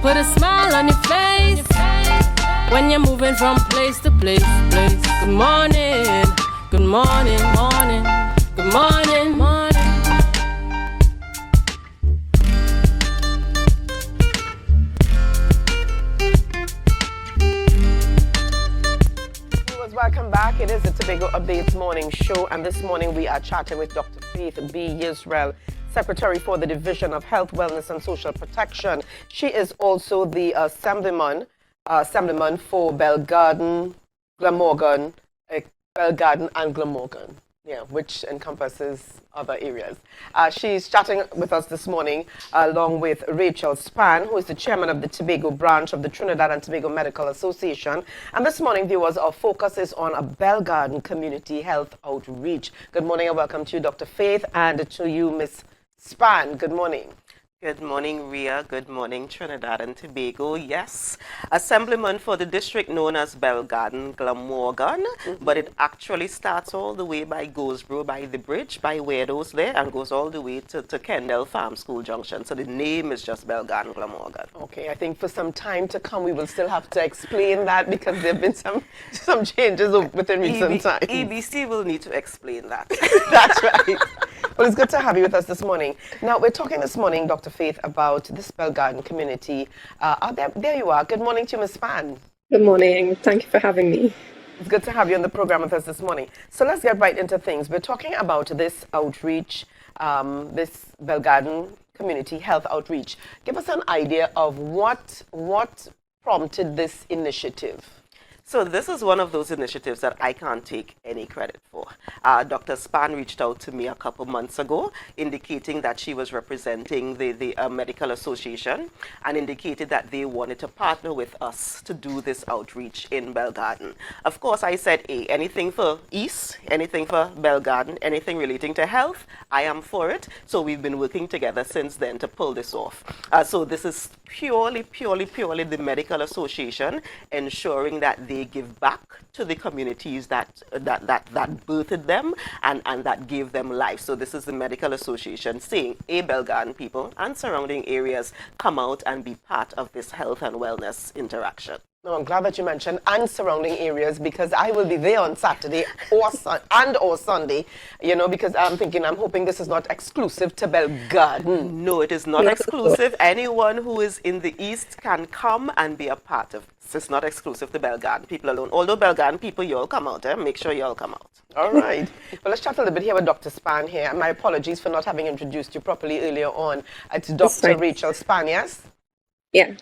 Put a smile on your face when you're moving from place to place. Good morning, good morning, morning, good morning, morning. Welcome back. It is the Tobago Updates morning show, and this morning we are chatting with Dr. Faith B.Yisrael, Secretary for the Division of Health, Wellness and Social Protection. She is also the Assemblyman for Belle Garden, Glamorgan, Belle Garden and Glamorgan, which encompasses other areas. She's chatting with us this morning along with Rachel Spann, who is the chairman of the Tobago Branch of the Trinidad and Tobago Medical Association. And this morning, viewers, our focus is on a Belle Garden community health outreach. Good morning and welcome to you, Dr. Faith, and to you, Ms. Spann. Good morning. Good morning, Ria. Good morning, Trinidad and Tobago. Yes, Assemblyman for the district known as Belle Garden, Glamorgan, but it actually starts all the way by Goldsboro, by the bridge, by Weirdos there, and goes all the way to Kendall Farm School Junction. So the name is just Belle Garden, Glamorgan. Okay, I think for some time to come, we will still have to explain that because there have been some changes within recent times. EBC will need to explain that. That's right. Well, it's good to have you with us this morning. Now, we're talking this morning, Dr. Faith, about this Belle Garden community. There you are. Good morning to you, Ms. Spann. Good morning. Thank you for having me. It's good to have you on the program with us this morning. So let's get right into things. We're talking about this outreach, this Belle Garden community health outreach. Give us an idea of what prompted this initiative. So this is one of those initiatives that I can't take any credit for. Dr. Spann reached out to me a couple months ago, indicating that she was representing the Medical Association and indicated that they wanted to partner with us to do this outreach in Belle Garden. Of course, I said, hey, anything for East, anything for Belle Garden, anything relating to health, I am for it. So we've been working together since then to pull this off. So this is purely the Medical Association ensuring that they give back to the communities that birthed them and that gave them life. So this is the Medical Association saying, Belle Garden people and surrounding areas, come out and be part of this health and wellness interaction. No, I'm glad that you mentioned and surrounding areas because I will be there on Saturday or Sunday, because I'm hoping this is not exclusive to Belle Garden. No, it is not exclusive. Anyone who is in the East can come and be a part of this. It's not exclusive to Belle Garden people alone. Although Belle Garden people, you all come out. Make sure you all come out. All right. Well, let's chat a little bit here with Dr. Spann here. And my apologies for not having introduced you properly earlier on. It's Dr. Rachel Spann, yes? Yeah.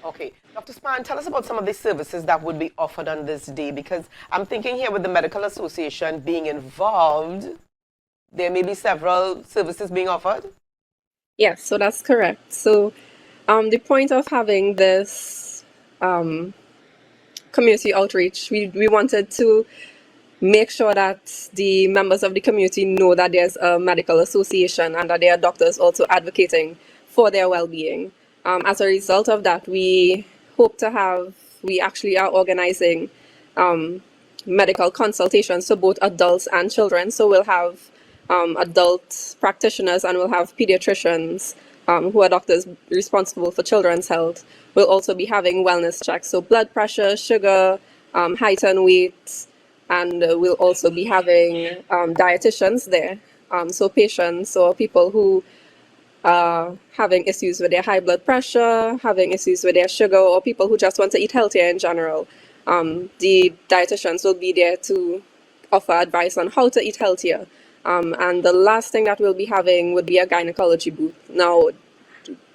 Okay. Dr. Spann, tell us about some of the services that would be offered on this day, because I'm thinking here with the Medical Association being involved, there may be several services being offered? Yes, so that's correct. So the point of having this community outreach, we wanted to make sure that the members of the community know that there's a medical association and that there are doctors also advocating for their well-being. As a result of that, we actually are organizing medical consultations for both adults and children. So we'll have adult practitioners and we'll have pediatricians who are doctors responsible for children's health. We'll also be having wellness checks, so blood pressure, sugar, height and weight, and we'll also be having dietitians there. So patients or people who having issues with their high blood pressure, having issues with their sugar, or people who just want to eat healthier in general. The dietitians will be there to offer advice on how to eat healthier. And the last thing that we'll be having would be a gynecology booth. Now,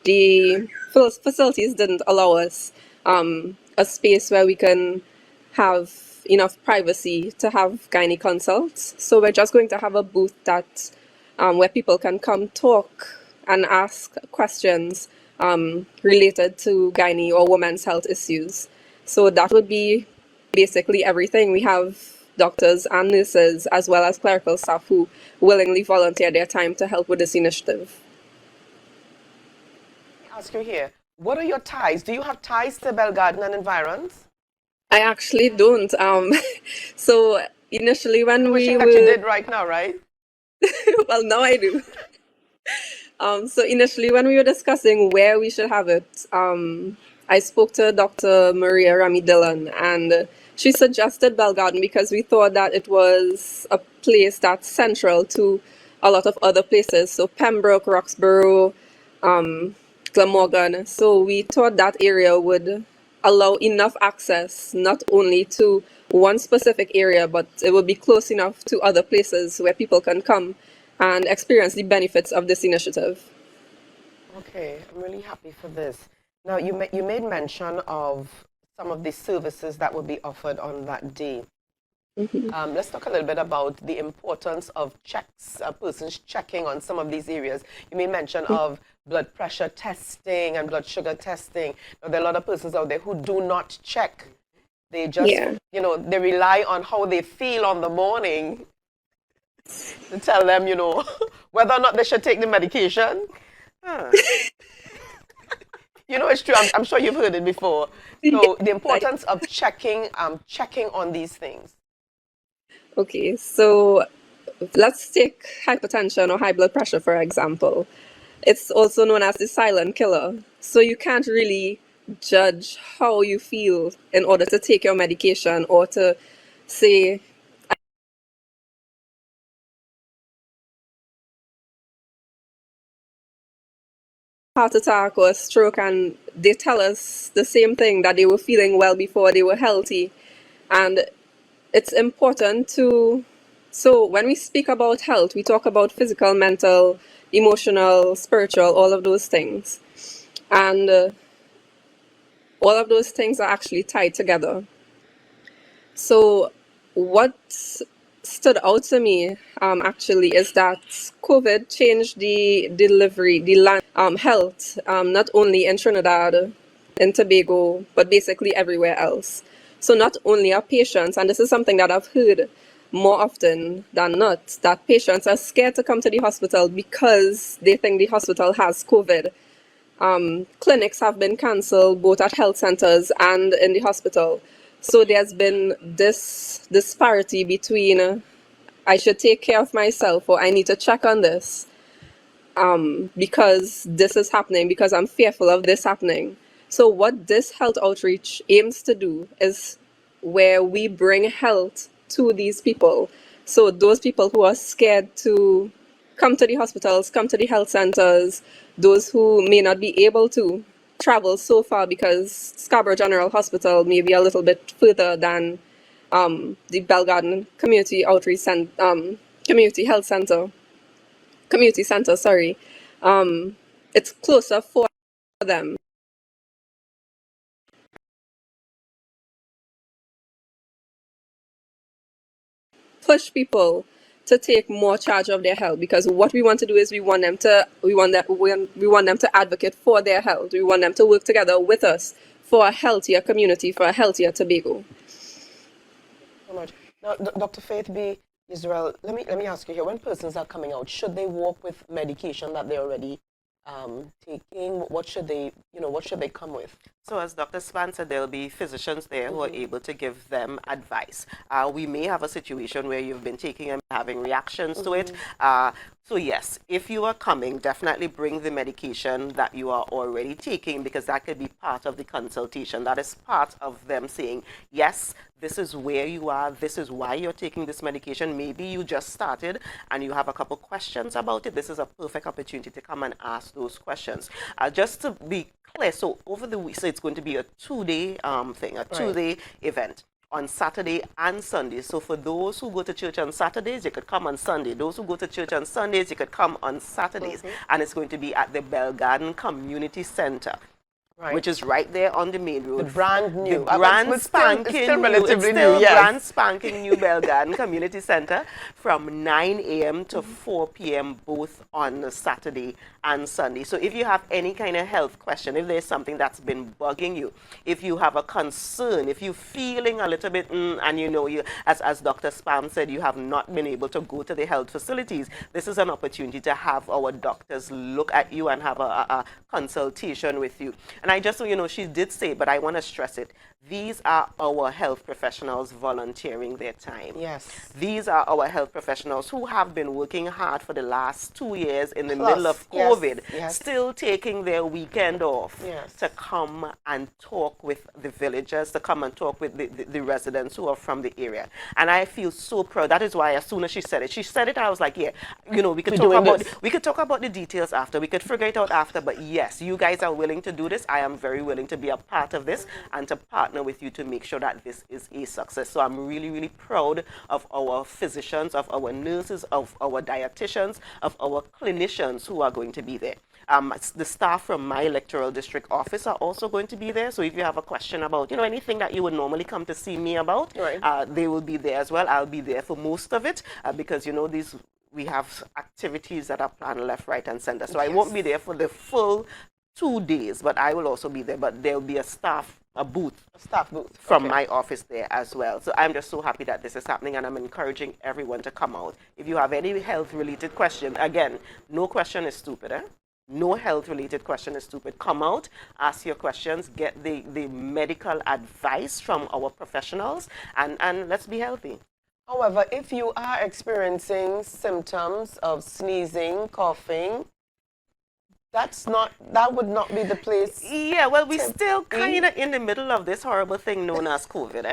the facilities didn't allow us a space where we can have enough privacy to have gynae consults. So we're just going to have a booth that where people can come talk and ask questions related to gynae or women's health issues. So that would be basically everything. We have doctors and nurses as well as clerical staff who willingly volunteer their time to help with this initiative. Let me ask you here, what are your ties? Do you have ties to Belle Garden and environs? I actually don't. So initially when Wishing that you did right now, right? Well, now I do. So initially, when we were discussing where we should have it, I spoke to Dr. Maria Rami Dillon, and she suggested Belle Garden because we thought that it was a place that's central to a lot of other places. So Pembroke, Roxborough, Glamorgan. So we thought that area would allow enough access, not only to one specific area, but it would be close enough to other places where people can come and experience the benefits of this initiative. Okay, I'm really happy for this. Now, you made mention of some of the services that will be offered on that day. Let's talk a little bit about the importance of checks, persons checking on some of these areas. You made mention of blood pressure testing and blood sugar testing. Now, there are a lot of persons out there who do not check. They just, you know, they rely on how they feel on the morning to tell them, you know, whether or not they should take the medication. You know, it's true. I'm sure you've heard it before. So the importance of checking on these things. Okay, so let's take hypertension or high blood pressure, for example. It's also known as the silent killer. So you can't really judge how you feel in order to take your medication or to say, heart attack or a stroke, and they tell us the same thing, that they were feeling well before they were healthy. And it's important to, so when we speak about health, we talk about physical, mental, emotional, spiritual, all of those things. And all of those things are actually tied together. So what stood out to me actually is that COVID changed the delivery, the land health, not only in Trinidad, in Tobago, but basically everywhere else. So not only are patients, and this is something that I've heard more often than not, that patients are scared to come to the hospital because they think the hospital has COVID. Clinics have been cancelled both at health centers and in the hospital. So there's been this disparity between I should take care of myself or I need to check on this because this is happening, because I'm fearful of this happening. So what this health outreach aims to do is where we bring health to these people. So those people who are scared to come to the hospitals, come to the health centers, those who may not be able to travel so far because Scarborough General Hospital may be a little bit further than the Belle Garden Community Outreach Community Health Center, Community Center, sorry. It's closer for them. Push people to take more charge of their health, because what we want to do is we want them to advocate for their health. We want them to work together with us for a healthier community, for a healthier Tobago. So much. Now, Dr. Faith B.Yisrael, let me ask you here: when persons are coming out, should they walk with medication that they're already taking? What should they come with? So as Dr. Span said, there'll be physicians there who are able to give them advice. We may have a situation where you've been taking and having reactions to it. So yes, if you are coming, definitely bring the medication that you are already taking, because that could be part of the consultation. That is part of them saying, yes, this is where you are, this is why you're taking this medication. Maybe you just started and you have a couple questions about it. This is a perfect opportunity to come and ask those questions. Just to be clear, so over the week, so it's going to be a two-day thing, a two-day event on Saturday and Sunday. So for those who go to church on Saturdays, you could come on Sunday. Those who go to church on Sundays, you could come on Saturdays. And it's going to be at the Belle Garden Community Center. Right. Which is right there on the main road. The brand new. The brand spanking it's still new. relatively It's still new, yes. brand spanking new Belle Garden Community Center from 9 a.m. to 4 p.m. both on Saturday and Sunday. So if you have any kind of health question, if there's something that's been bugging you, if you have a concern, if you're feeling a little bit, and you know, as Dr. Spam said, you have not been able to go to the health facilities, this is an opportunity to have our doctors look at you and have a consultation with you. And I just, she did say, but I want to stress it. These are our health professionals volunteering their time. Yes. These are our health professionals who have been working hard for the last 2 years in the Plus, middle of yes, COVID, yes. still taking their weekend off Yes. to come and talk with the villagers, to come and talk with the residents who are from the area. And I feel so proud. That is why as soon as she said it, I was like, yeah, you know, we could talk about the details after. We could figure it out after. But yes, you guys are willing to do this. I am very willing to be a part of this and to partner with you to make sure that this is a success. So I'm really, really proud of our physicians, of our nurses, of our dietitians, of our clinicians who are going to be there. The staff from my electoral district office are also going to be there. So if you have a question about, you know, anything that you would normally come to see me about, Right. they will be there as well. I'll be there for most of it because, you know, we have activities that are planned left, right, and center. So I won't be there for the full 2 days, but I will also be there. But there will be a booth from my office there as well. So I'm just so happy that this is happening, and I'm encouraging everyone to come out. If you have any health-related question, again, no question is stupid, No health-related question is stupid. Come out, ask your questions, get the medical advice from our professionals, and let's be healthy. However, if you are experiencing symptoms of sneezing, coughing, that would not be the place. Yeah, well, we're still kind of in the middle of this horrible thing known as COVID.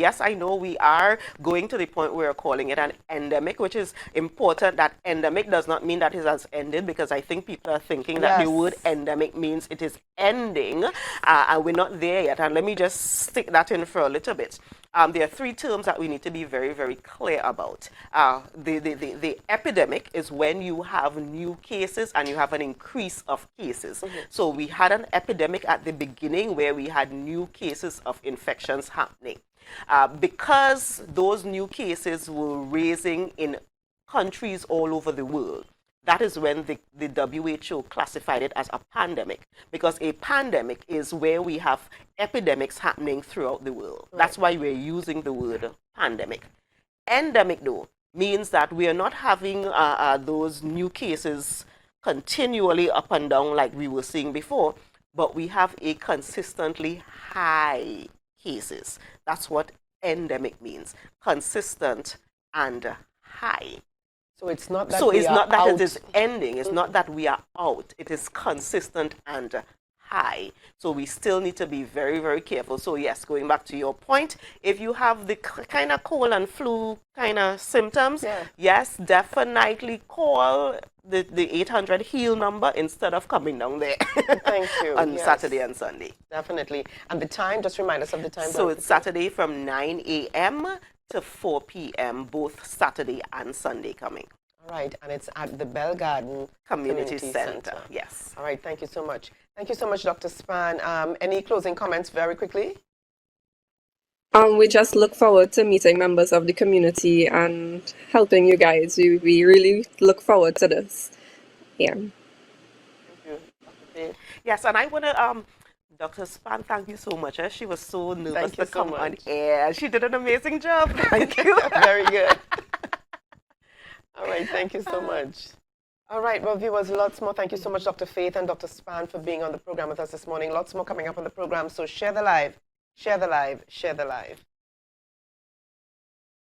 Yes, I know we are going to the point where we're calling it an endemic, which is important. That endemic does not mean that it has ended, because I think people are thinking that the word endemic means it is ending, and we're not there yet. And let me just stick that in for a little bit. There are 3 terms that we need to be very, very clear about. The epidemic is when you have new cases and you have an increase of cases. So we had an epidemic at the beginning where we had new cases of infections happening. Because those new cases were raising in countries all over the world, that is when the WHO classified it as a pandemic, because a pandemic is where we have epidemics happening throughout the world. Right. That's why we're using the word pandemic. Endemic, though, means that we are not having those new cases continually up and down like we were seeing before, but we have a consistently high cases. That's what endemic means, consistent and high. So it's not that it is ending. It's not that we are out. It is consistent and high. So we still need to be very, very careful. So yes, going back to your point, if you have the kind of cold and flu kind of symptoms, yes, definitely call the 800 HEAL number instead of coming down there. Thank you. On Saturday and Sunday. Definitely. And the time, just remind us of the time. So it's Saturday from 9 a.m. to 4 p.m., both Saturday and Sunday coming. All right, and it's at the Belle Garden Community Center. Yes. All right, thank you so much. Thank you so much, Dr. Span. Any closing comments very quickly? We just look forward to meeting members of the community and helping you guys. We really look forward to this. Yeah. Thank you, Dr. Faith. Yes, and I want to... Dr. Span, thank you so much. She was so nervous to come on air. She did an amazing job. Thank you. Very good. All right, thank you so much. All right, well, viewers, lots more. Thank you so much, Dr. Faith and Dr. Span, for being on the program with us this morning. Lots more coming up on the program, so share the live, share the live, share the live.